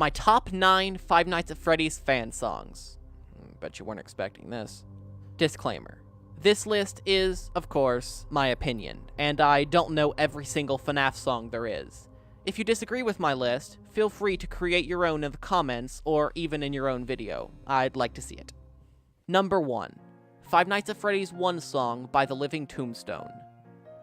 My top 9 Five Nights at Freddy's fan songs. Bet you weren't expecting this. Disclaimer. This list is, of course, my opinion, and I don't know every single FNaF song there is. If you disagree with my list, feel free to create your own in the comments or even in your own video. I'd like to see it. Number 1. Five Nights at Freddy's 1 song by The Living Tombstone.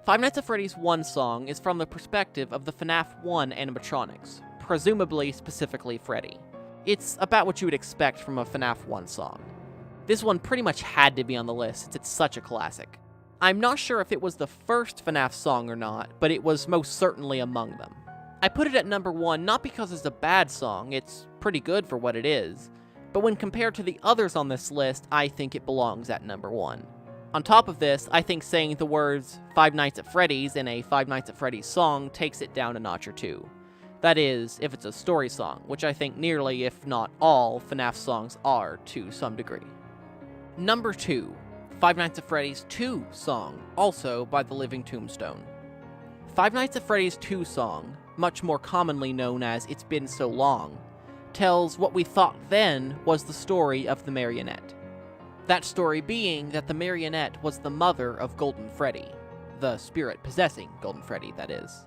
Five Nights at Freddy's 1 song is from the perspective of the FNaF 1 animatronics, presumably specifically Freddy. It's about what you would expect from a FNaF 1 song. This one pretty much had to be on the list since it's such a classic. I'm not sure if it was the first FNaF song or not, but it was most certainly among them. I put it at number 1 not because it's a bad song, it's pretty good for what it is, but when compared to the others on this list, I think it belongs at number 1. On top of this, I think saying the words Five Nights at Freddy's in a Five Nights at Freddy's song takes it down a notch or two. That is, if it's a story song, which I think nearly, if not all, FNaF songs are to some degree. Number 2. Five Nights at Freddy's 2 song, also by The Living Tombstone. Five Nights at Freddy's 2 song, much more commonly known as It's Been So Long, tells what we thought then was the story of the marionette. That story being that the marionette was the mother of Golden Freddy. The spirit possessing Golden Freddy, that is.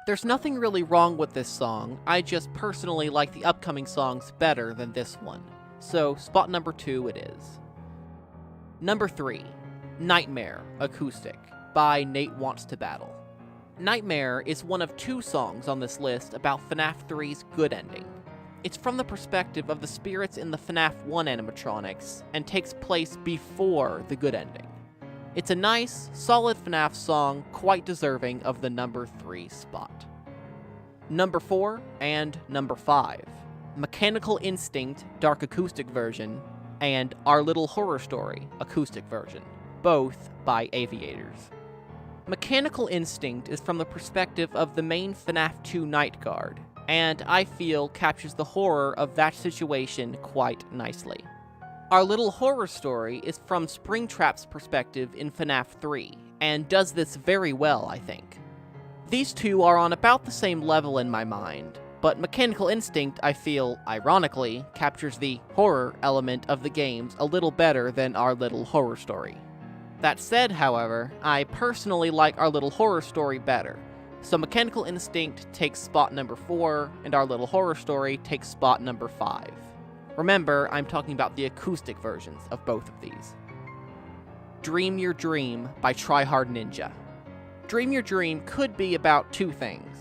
There's nothing really wrong with this song, I just personally like the upcoming songs better than this one. So, spot number 2 it is. Number 3. Nightmare, Acoustic, by Nate Wants to Battle. Nightmare is one of 2 songs on this list about FNaF 3's good ending. It's from the perspective of the spirits in the FNaF 1 animatronics, and takes place before the good ending. It's a nice, solid FNaF song, quite deserving of the number 3 spot. Number 4 and number 5. Mechanical Instinct, Dark Acoustic version, and Our Little Horror Story, acoustic version, both by Aviators. Mechanical Instinct is from the perspective of the main FNaF 2 Night Guard, and I feel captures the horror of that situation quite nicely. Our Little Horror Story is from Springtrap's perspective in FNaF 3, and does this very well, I think. These two are on about the same level in my mind, but Mechanical Instinct, I feel, ironically, captures the horror element of the games a little better than Our Little Horror Story. That said, however, I personally like Our Little Horror Story better, so Mechanical Instinct takes spot number 4, and Our Little Horror Story takes spot number 5. Remember, I'm talking about the acoustic versions of both of these. Dream Your Dream by Try Hard Ninja. Dream Your Dream could be about 2 things.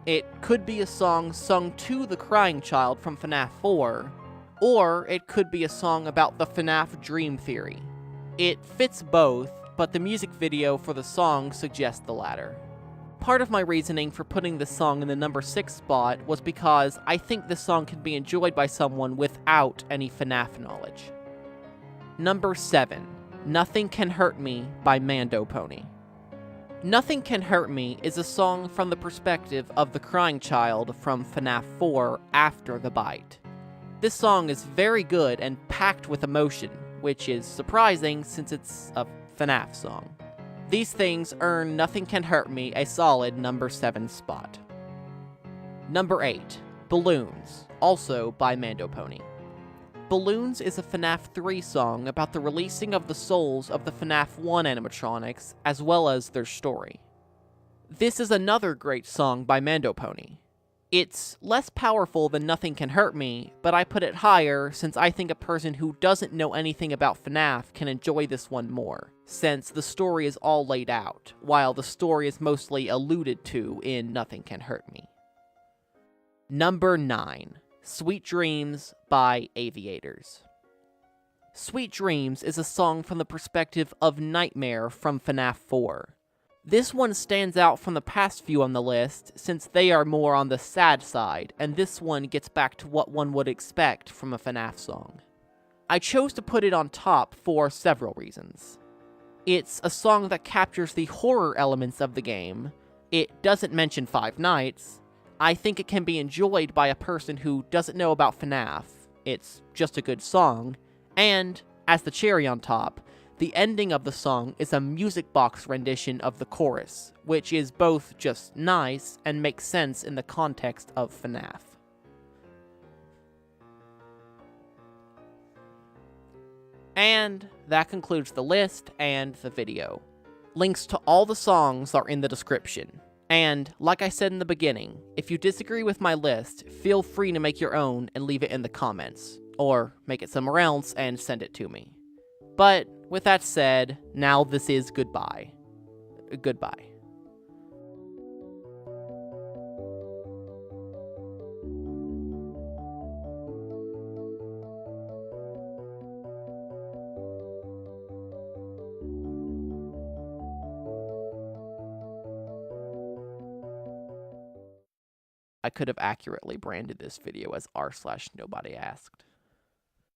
It could be a song sung to the crying child from FNaF 4, or it could be a song about the FNaF dream theory. It fits both, but the music video for the song suggests the latter. Part of my reasoning for putting this song in the number 6 spot was because I think this song can be enjoyed by someone without any FNaF knowledge. Number 7. Nothing Can Hurt Me by Mando Pony. Nothing Can Hurt Me is a song from the perspective of the crying child from FNaF 4 after the bite. This song is very good and packed with emotion, which is surprising since it's a FNaF song. These things earn Nothing Can Hurt Me a solid number 7 spot. Number 8. Balloons, also by Mando Pony. Balloons is a FNaF 3 song about the releasing of the souls of the FNaF 1 animatronics, as well as their story. This is another great song by Mando Pony. It's less powerful than Nothing Can Hurt Me, but I put it higher since I think a person who doesn't know anything about FNaF can enjoy this one more, since the story is all laid out, while the story is mostly alluded to in Nothing Can Hurt Me. Number 9. Sweet Dreams by Aviators. Sweet Dreams is a song from the perspective of Nightmare from FNaF 4. This one stands out from the past few on the list, since they are more on the sad side, and this one gets back to what one would expect from a FNaF song. I chose to put it on top for several reasons. It's a song that captures the horror elements of the game, it doesn't mention Five Nights, I think it can be enjoyed by a person who doesn't know about FNaF, it's just a good song, and, as the cherry on top, the ending of the song is a music box rendition of the chorus, which is both just nice and makes sense in the context of FNaF. And that concludes the list and the video. Links to all the songs are in the description. And, like I said in the beginning, if you disagree with my list, feel free to make your own and leave it in the comments. Or make it somewhere else and send it to me. But, with that said, now this is goodbye. Goodbye. I could have accurately branded this video as r/nobody asked.